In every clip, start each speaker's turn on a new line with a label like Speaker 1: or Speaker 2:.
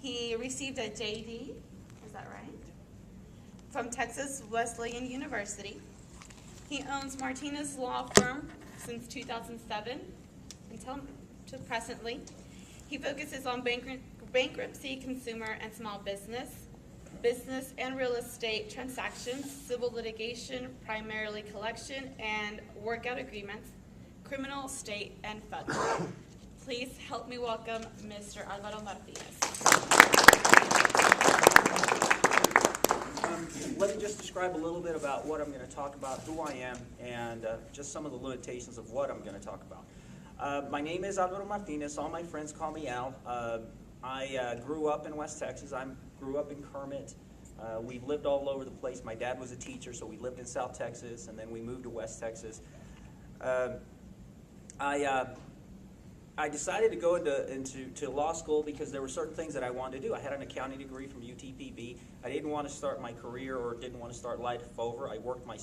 Speaker 1: He received a JD, is that right? From Texas Wesleyan University. He owns Martinez Law Firm since 2007 until to presently. He focuses on bankruptcy, consumer and small business and real estate transactions, civil litigation, primarily collection, and workout agreements, criminal, state, and federal. Please help me welcome Mr. Alvaro Martinez.
Speaker 2: Let me just describe a little bit about what I'm going to talk about, who I am, and just some of the limitations of what I'm going to talk about. My name is Alvaro Martinez. All my friends call me Al. I grew up in West Texas. I grew up in Kermit. We've lived all over the place. My dad was a teacher, so we lived in South Texas, and then we moved to West Texas. I decided to go into law school because there were certain things that I wanted to do. I had an accounting degree from UTPB. I didn't want to start my career or didn't want to start life over. I worked my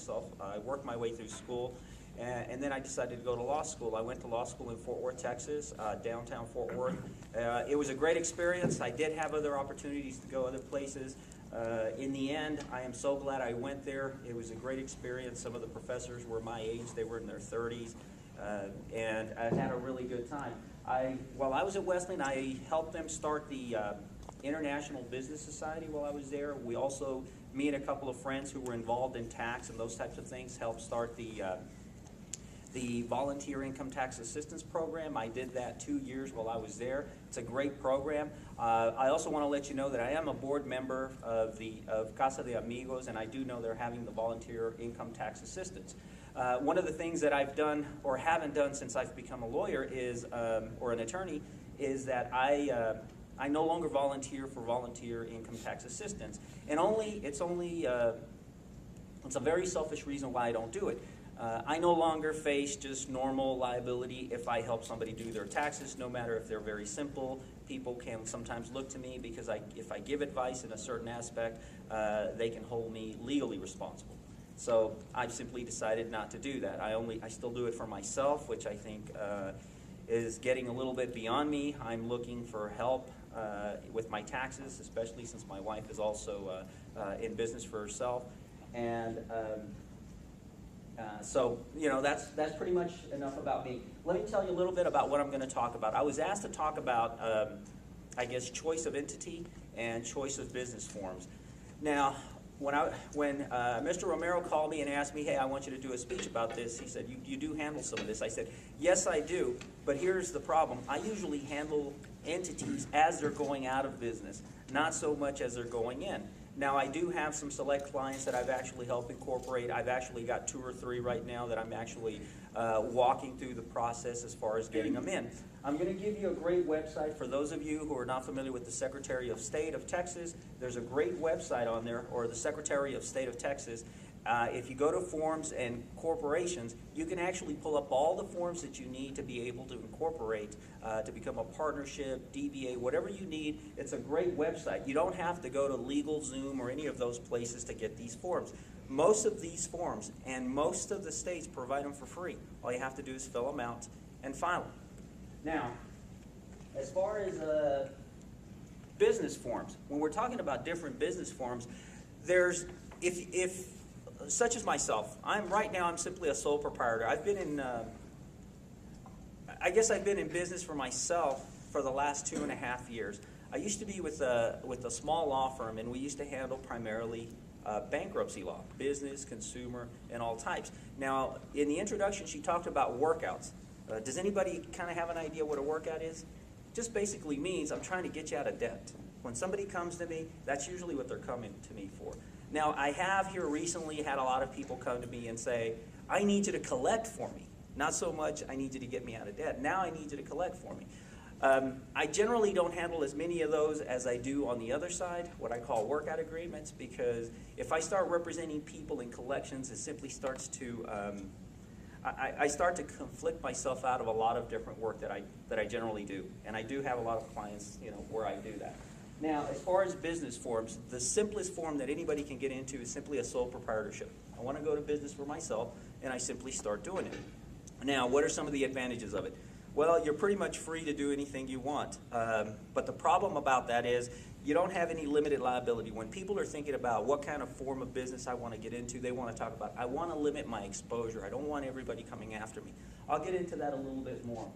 Speaker 2: way through school, and then I decided to go to law school. I went to law school in Fort Worth, Texas, downtown Fort Worth. It was a great experience. I did have other opportunities to go other places. In the end, I am so glad I went there. It was a great experience. Some of the professors were my age. They were in their 30s. And I had a really good time. While I was at Wesleyan, I helped them start the International Business Society while I was there. We also, me and a couple of friends who were involved in tax and those types of things, helped start the Volunteer Income Tax Assistance Program. I did that 2 years while I was there. It's a great program. I also want to let you know that I am a board member of Casa de Amigos, and I do know they're having the Volunteer Income Tax Assistance. One of the things that I've done or haven't done since I've become a lawyer is, or an attorney, is that I no longer volunteer for volunteer income tax assistance, and it's a very selfish reason why I don't do it. I no longer face just normal liability if I help somebody do their taxes, no matter if they're very simple. People can sometimes look to me because if I give advice in a certain aspect, they can hold me legally responsible. So I've simply decided not to do that. I still do it for myself, which I think is getting a little bit beyond me. I'm looking for help with my taxes, especially since my wife is also in business for herself. And so, that's pretty much enough about me. Let me tell you a little bit about what I'm going to talk about. I was asked to talk about, I guess, choice of entity and choice of business forms. Now, when Mr. Romero called me and asked me, hey, I want you to do a speech about this, he said, you do handle some of this. I said, yes, I do, but here's the problem. I usually handle entities as they're going out of business, not so much as they're going in. Now, I do have some select clients that I've actually helped incorporate. I've actually got 2 or 3 right now that I'm actually walking through the process as far as getting them in. I'm going to give you a great website for those of you who are not familiar with the Secretary of State of Texas. There's a great website on there, or the Secretary of State of Texas. If you go to forms and corporations, you can actually pull up all the forms that you need to be able to incorporate, to become a partnership, DBA, whatever you need. It's a great website. You don't have to go to LegalZoom or any of those places to get these forms. Most of these forms and most of the states provide them for free. All you have to do is fill them out and file them. Now, as far as business forms, when we're talking about different business forms, there's, if such as myself, right now I'm simply a sole proprietor. I've been in, I guess I've been in business for myself for the last 2.5 years. I used to be with a small law firm, and we used to handle primarily bankruptcy law, business, consumer, and all types. Now, in the introduction, she talked about workouts. Does anybody kind of have an idea what a workout is? Just basically means I'm trying to get you out of debt. When somebody comes to me, that's usually what they're coming to me for. Now, I have here recently had a lot of people come to me and say, I need you to collect for me. Not so much, I need you to get me out of debt. Now I need you to collect for me. I generally don't handle as many of those as I do on the other side, what I call workout agreements, because if I start representing people in collections, it simply starts to, I start to conflict myself out of a lot of different work that I generally do. And I do have a lot of clients, where I do that. Now, as far as business forms, the simplest form that anybody can get into is simply a sole proprietorship. I want to go to business for myself, and I simply start doing it. Now, what are some of the advantages of it? Well, you're pretty much free to do anything you want. But the problem about that is you don't have any limited liability. When people are thinking about what kind of form of business I want to get into, they want to talk about, I want to limit my exposure. I don't want everybody coming after me. I'll get into that a little bit more.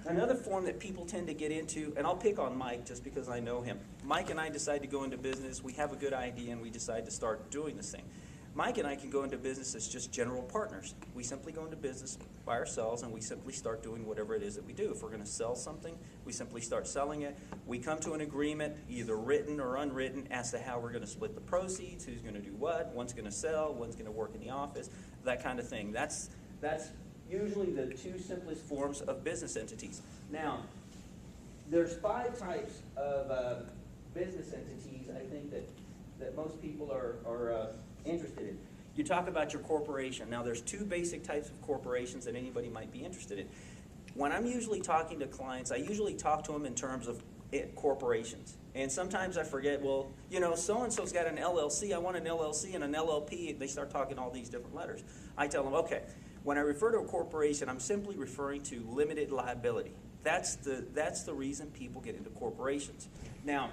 Speaker 2: Another form that people tend to get into, and I'll pick on Mike just because I know him. Mike and I decide to go into business. We have a good idea, and we decide to start doing this thing. Mike and I can go into business as just general partners. We simply go into business by ourselves, and we simply start doing whatever it is that we do. If we're going to sell something, we simply start selling it. We come to an agreement, either written or unwritten, as to how we're going to split the proceeds, who's going to do what, one's going to sell, one's going to work in the office, that kind of thing. That's usually the two simplest forms of business entities. Now, there's 5 types of business entities, I think, that most people are interested in. You talk about your corporation. Now, there's 2 basic types of corporations that anybody might be interested in. When I'm usually talking to clients, I usually talk to them in terms of corporations. And sometimes I forget, well, you know, so-and-so's got an LLC. I want an LLC and an LLP. They start talking all these different letters. I tell them, okay, when I refer to a corporation, I'm simply referring to limited liability. That's the reason people get into corporations. Now,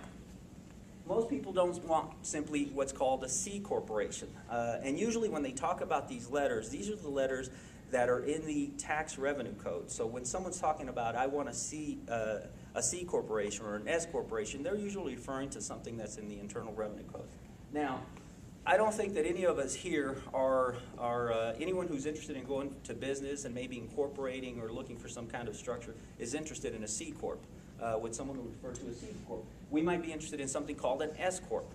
Speaker 2: most people don't want simply what's called a C corporation. And usually when they talk about these letters, these are the letters that are in the tax revenue code. So when someone's talking about, I want a C corporation or an S corporation, they're usually referring to something that's in the Internal Revenue Code. Now, I don't think that any of us here are anyone who's interested in going to business and maybe incorporating or looking for some kind of structure is interested in a C Corp. Would someone refer to a C Corp? We might be interested in something called an S Corp.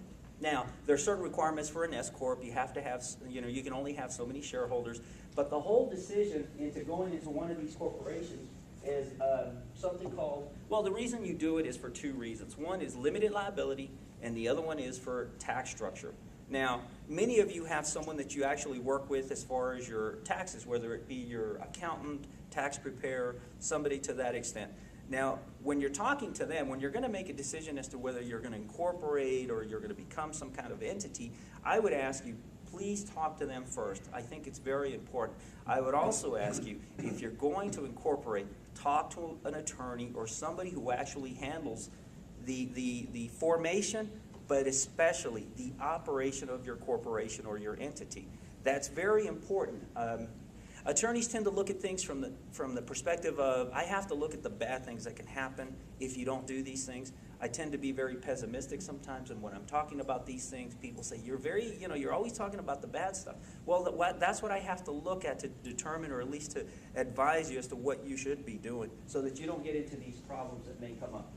Speaker 2: Now, there are certain requirements for an S Corp. You have to have, you can only have so many shareholders. But the whole decision into going into one of these corporations is something called, well, the reason you do it is for 2 reasons. One is limited liability, and the other one is for tax structure. Now, many of you have someone that you actually work with as far as your taxes, whether it be your accountant, tax preparer, somebody to that extent. Now, when you're talking to them, when you're going to make a decision as to whether you're going to incorporate or you're going to become some kind of entity, I would ask you, please talk to them first. I think it's very important. I would also ask you, if you're going to incorporate, talk to an attorney or somebody who actually handles the formation, but especially the operation of your corporation or your entity. That's very important. Attorneys tend to look at things from the perspective of, I have to look at the bad things that can happen if you don't do these things. I tend to be very pessimistic sometimes, and when I'm talking about these things, people say, you're always talking about the bad stuff. Well, that's what I have to look at to determine, or at least to advise you as to what you should be doing, so that you don't get into these problems that may come up.